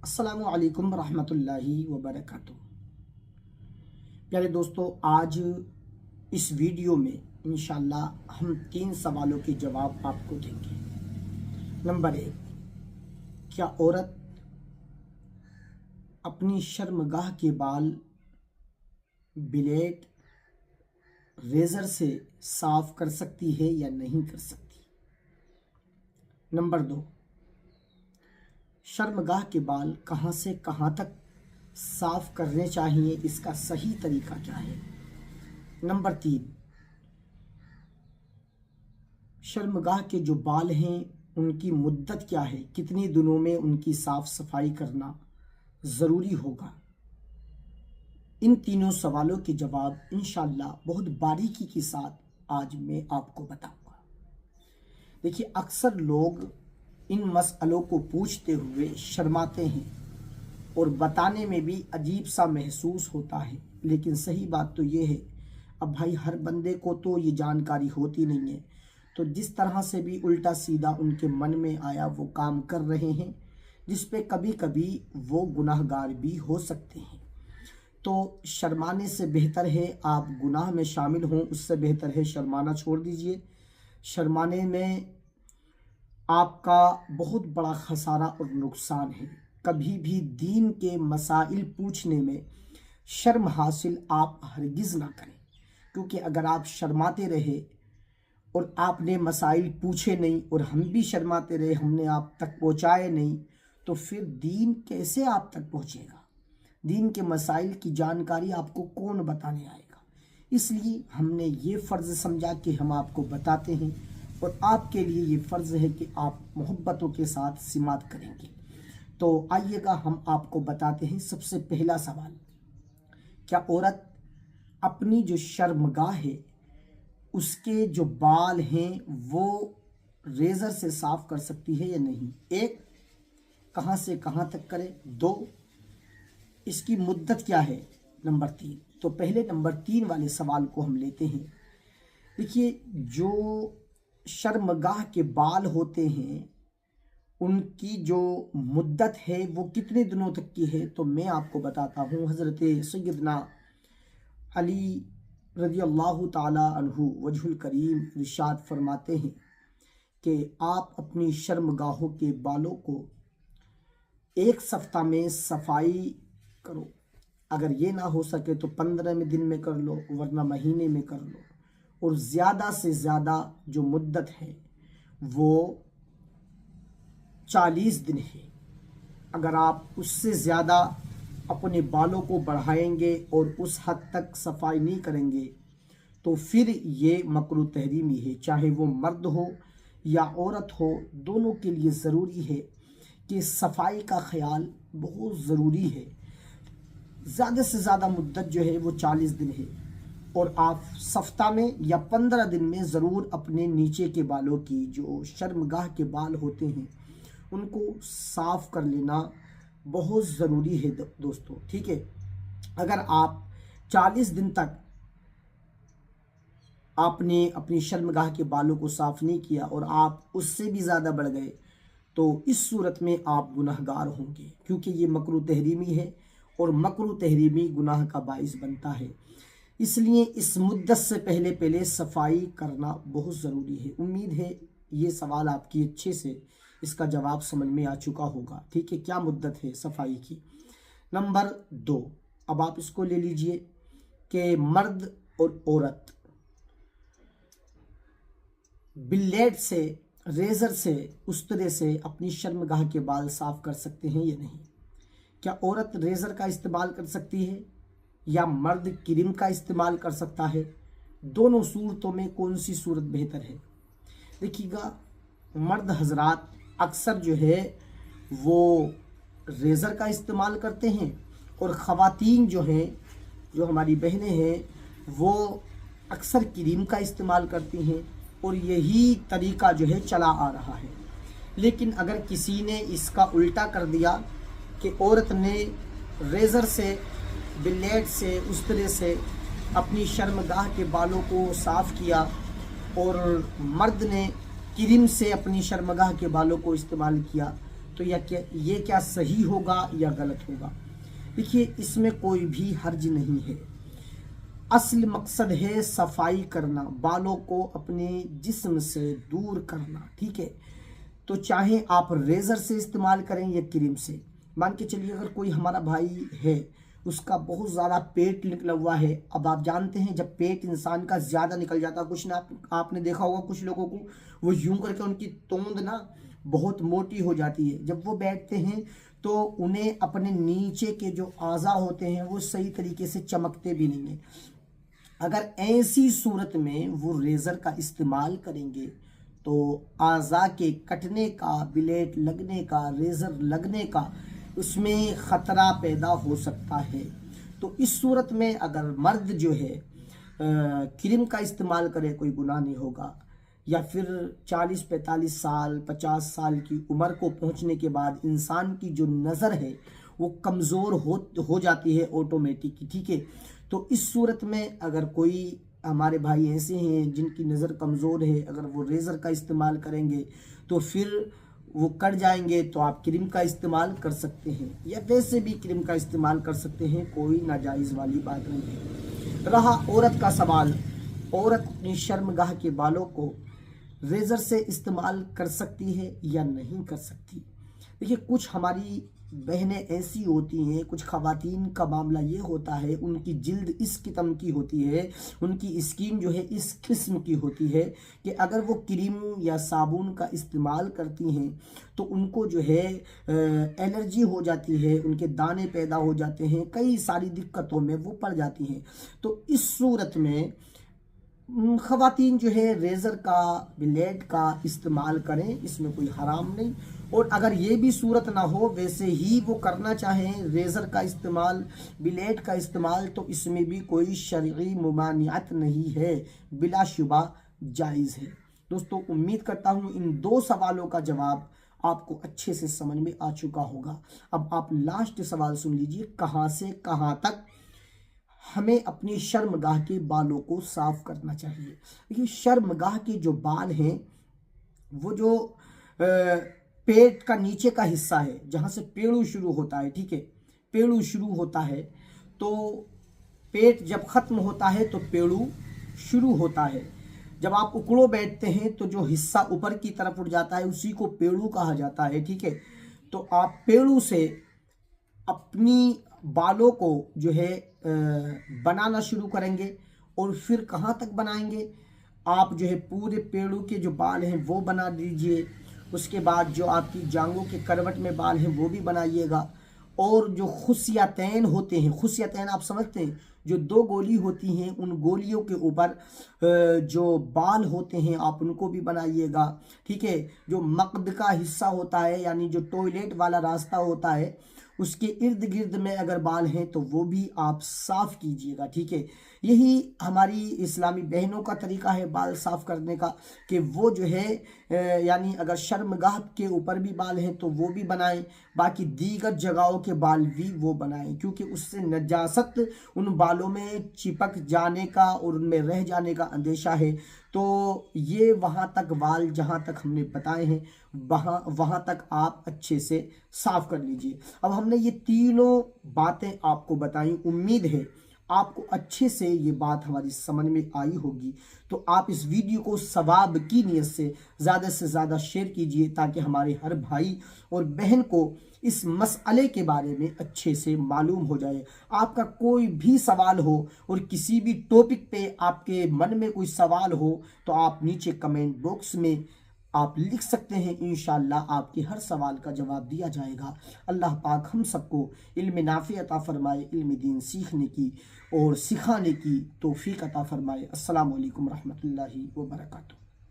السلام علیکم ورحمۃ اللہ وبرکاتہ۔ پیارے دوستو، آج اس ویڈیو میں انشاءاللہ ہم 3 سوالوں کے جواب آپ کو دیں گے۔ نمبر 1، کیا عورت اپنی شرمگاہ کے بال بلیڈ ریزر سے صاف کر سکتی ہے یا نہیں کر سکتی؟ نمبر 2، شرمگاہ کے بال کہاں سے کہاں تک صاف کرنے چاہیے، اس کا صحیح طریقہ کیا ہے؟ نمبر 3، شرمگاہ کے جو بال ہیں ان کی مدت کیا ہے، کتنی دنوں میں ان کی صاف صفائی کرنا ضروری ہوگا؟ ان تینوں سوالوں کے جواب انشاءاللہ بہت باریکی کے ساتھ آج میں آپ کو بتاؤں گا۔ دیکھیے، اکثر لوگ ان مسئلوں کو پوچھتے ہوئے شرماتے ہیں اور بتانے میں بھی عجیب سا محسوس ہوتا ہے، لیکن صحیح بات تو یہ ہے، اب بھائی ہر بندے کو تو یہ جانکاری ہوتی نہیں ہے، تو جس طرح سے بھی الٹا سیدھا ان کے من میں آیا وہ کام کر رہے ہیں، جس پہ کبھی کبھی وہ گناہ گار بھی ہو سکتے ہیں۔ تو شرمانے سے بہتر ہے آپ گناہ میں شامل ہوں، اس سے بہتر ہے شرمانا چھوڑ دیجئے۔ شرمانے میں آپ کا بہت بڑا خسارہ اور نقصان ہے۔ کبھی بھی دین کے مسائل پوچھنے میں شرم حاصل آپ ہرگز نہ کریں، کیونکہ اگر آپ شرماتے رہے اور آپ نے مسائل پوچھے نہیں اور ہم بھی شرماتے رہے، ہم نے آپ تک پہنچائے نہیں، تو پھر دین کیسے آپ تک پہنچے گا؟ دین کے مسائل کی جانکاری آپ کو کون بتانے آئے گا؟ اس لیے ہم نے یہ فرض سمجھا کہ ہم آپ کو بتاتے ہیں، اور آپ کے لیے یہ فرض ہے کہ آپ محبتوں کے ساتھ سماعت کریں گے۔ تو آئیے گا ہم آپ کو بتاتے ہیں۔ سب سے پہلا سوال، کیا عورت اپنی جو شرمگاہ ہے اس کے جو بال ہیں وہ ریزر سے صاف کر سکتی ہے یا نہیں؟ 1، کہاں سے کہاں تک کرے؟ 2، اس کی مدت کیا ہے؟ نمبر 3۔ تو پہلے نمبر 3 والے سوال کو ہم لیتے ہیں۔ دیکھیے، جو شرمگاہ کے بال ہوتے ہیں ان کی جو مدت ہے وہ کتنے دنوں تک کی ہے، تو میں آپ کو بتاتا ہوں۔ حضرت سیدنا علی رضی اللہ تعالی عنہ وجہ الکریم ارشاد فرماتے ہیں کہ آپ اپنی شرمگاہوں کے بالوں کو 1 ہفتہ میں صفائی کرو، اگر یہ نہ ہو سکے تو 15 دن میں کر لو، ورنہ مہینے میں کر لو، اور زیادہ سے زیادہ جو مدت ہے وہ 40 دن ہے۔ اگر آپ اس سے زیادہ اپنے بالوں کو بڑھائیں گے اور اس حد تک صفائی نہیں کریں گے تو پھر یہ مکروہ تحریمی ہے، چاہے وہ مرد ہو یا عورت ہو، دونوں کے لیے ضروری ہے کہ صفائی کا خیال بہت ضروری ہے۔ زیادہ سے زیادہ مدت جو ہے وہ 40 دن ہے، اور آپ ہفتہ میں یا 15 دن میں ضرور اپنے نیچے کے بالوں کی جو شرمگاہ کے بال ہوتے ہیں ان کو صاف کر لینا بہت ضروری ہے دوستو، ٹھیک ہے؟ اگر آپ 40 دن تک آپ نے اپنی شرمگاہ کے بالوں کو صاف نہیں کیا اور آپ اس سے بھی زیادہ بڑھ گئے تو اس صورت میں آپ گناہ گار ہوں گے، کیونکہ یہ مکروہ تحریمی ہے اور مکروہ تحریمی گناہ کا باعث بنتا ہے۔ اس لیے اس مدت سے پہلے صفائی کرنا بہت ضروری ہے۔ امید ہے یہ سوال آپ کی اچھے سے اس کا جواب سمجھ میں آ چکا ہوگا، ٹھیک ہے؟ کیا مدت ہے صفائی کی؟ نمبر 2، اب آپ اس کو لے لیجئے کہ مرد اور عورت بلیڈ سے، ریزر سے، استرے سے اپنی شرمگاہ کے بال صاف کر سکتے ہیں یا نہیں؟ کیا عورت ریزر کا استعمال کر سکتی ہے یا مرد کریم کا استعمال کر سکتا ہے؟ دونوں صورتوں میں کون سی صورت بہتر ہے؟ دیکھیے گا، مرد حضرات اکثر جو ہے وہ ریزر کا استعمال کرتے ہیں، اور خواتین جو ہیں، جو ہماری بہنیں ہیں، وہ اکثر کریم کا استعمال کرتی ہیں، اور یہی طریقہ جو ہے چلا آ رہا ہے۔ لیکن اگر کسی نے اس کا الٹا کر دیا کہ عورت نے ریزر سے، بلیڈ سے، استرے سے اپنی شرمگاہ کے بالوں کو صاف کیا اور مرد نے کریم سے اپنی شرمگاہ کے بالوں کو استعمال کیا، तो ये क्या सही होगा या गलत होगा? देखिए, इसमें कोई भी हर्ज नहीं है। असल मकसद है सफाई करना, बालों को अपने जिस्म से दूर करना, ठीक है। तो चाहे आप रेज़र से इस्तेमाल करें या क्रीम से। मान के चलिए अगर कोई हमारा भाई है, उसका बहुत ज़्यादा पेट निकला हुआ है। अब आप जानते हैं जब पेट इंसान का ज़्यादा निकल जाता है, कुछ ना आपने देखा होगा कुछ लोगों को, वो यूं करके उनकी तोंद ना बहुत मोटी हो जाती है। जब वो बैठते हैं तो उन्हें अपने नीचे के जो आज़ा होते हैं वो सही तरीके से चमकते भी नहीं हैं। अगर ऐसी सूरत में वो रेज़र का इस्तेमाल करेंगे तो आज़ा के कटने का, ब्लेड लगने का, रेज़र लगने का उसमें ख़तरा पैदा हो सकता है। तो इस सूरत में अगर मर्द जो है क्रीम का इस्तेमाल करे कोई गुनाह नहीं होगा। या फिर 40-45 साल 50 साल की उम्र को पहुंचने के बाद इंसान की जो नज़र है वो कमज़ोर हो जाती है ऑटोमेटिक, ठीक है। तो इस सूरत में अगर कोई हमारे भाई ऐसे हैं जिनकी नज़र कमज़ोर है, अगर वो रेज़र का इस्तेमाल करेंगे तो फिर वो कट जाएंगे, तो आप क्रीम का इस्तेमाल कर सकते हैं या वैसे भी क्रीम का इस्तेमाल कर सकते हैं, कोई नाजायज़ वाली बात नहीं है। रहा औरत का सवाल, औरत अपनी शर्मगाह के बालों को रेज़र से इस्तेमाल कर सकती है या नहीं कर सकती? देखिए, कुछ हमारी बहनें ऐसी होती हैं, कुछ ख़वातीन का मामला ये होता है, उनकी जिल्द इस किस्म की होती है, उनकी स्किन जो है इस किस्म की होती है कि अगर वो क्रीम या साबुन का इस्तेमाल करती हैं तो उनको जो है एलर्जी हो जाती है, उनके दाने पैदा हो जाते हैं, कई सारी दिक्कतों में वो पड़ जाती हैं। तो इस सूरत में ख़वातीन जो है रेज़र का, ब्लेड का इस्तेमाल करें, इसमें कोई हराम नहीं। और अगर ये भी सूरत ना हो, वैसे ही वो करना चाहें रेज़र का इस्तेमाल, ब्लेड का इस्तेमाल, तो इसमें भी कोई शरई मुमानियत नहीं है, बिलाशुबा जायज़ है। दोस्तों, उम्मीद करता हूँ इन 2 सवालों का जवाब आपको अच्छे से समझ में आ चुका होगा। अब आप लास्ट सवाल सुन लीजिए, कहाँ से कहाँ तक हमें अपनी शर्मगाह के बालों को साफ करना चाहिए? देखिए, शर्मगाह के जो बाल हैं वो जो पेट का नीचे का हिस्सा है, जहाँ से पेड़ू शुरू होता है, ठीक है, पेड़ू शुरू होता है, तो पेट जब ख़त्म होता है तो पेड़ू शुरू होता है। जब आप उकड़ो बैठते हैं तो जो हिस्सा ऊपर की तरफ उठ जाता है उसी को पेड़ू कहा जाता है, ठीक है। तो आप पेड़ू से अपनी बालों को जो है बनाना शुरू करेंगे। और फिर कहाँ तक बनाएंगे? आप जो है पूरे पेड़ों के जो बाल हैं वो बना दीजिए। उसके बाद जो आपकी जांघों के करवट में बाल हैं वो भी बनाइएगा। और जो खुशियातैन होते हैं, खुशियातैन आप समझते हैं, जो 2 गोली होती हैं, उन गोलियों के ऊपर जो बाल होते हैं आप उनको भी बनाइएगा, ठीक है। जो मकद का हिस्सा होता है, यानी जो टॉयलेट वाला रास्ता होता है, उसके इर्द गिर्द में अगर बाल हैं तो वो भी आप साफ़ कीजिएगा, ठीक है। यही हमारी इस्लामी बहनों का तरीका है बाल साफ़ करने का, कि वो जो है यानी अगर शर्मगाह के ऊपर भी बाल हैं तो वो भी बनाएं, बाकी दीगर जगहों के बाल भी वो बनाएं, क्योंकि उससे नजासत उन बालों में चिपक जाने का और उनमें रह जाने का अंदेशा है। तो ये वहाँ तक बाल जहाँ तक हमने बताए हैं वहाँ तक आप अच्छे से साफ़ कर लीजिए। अब हमने ये तीनों बातें आपको बताई, उम्मीद है आपको अच्छे से ये बात हमारी समझ में आई होगी। तो आप इस वीडियो को सवाब की नीयत से ज़्यादा शेयर कीजिए, ताकि हमारे हर भाई और बहन को इस मसले के बारे में अच्छे से मालूम हो जाए। आपका कोई भी सवाल हो और किसी भी टॉपिक पे आपके मन में कोई सवाल हो तो आप नीचे कमेंट बॉक्स में आप लिख सकते हैं। इंशाअल्लाह आपके हर सवाल का जवाब दिया जाएगा। अल्लाह पाक हम सबको इल्म नाफ़ी अता फ़रमाए, इल्म दीन सीखने की और सिखाने की तौफ़ीक़ अता फ़रमाए। अस्सलामु अलैकुम रहमतुल्लाहि व बरकातुहू।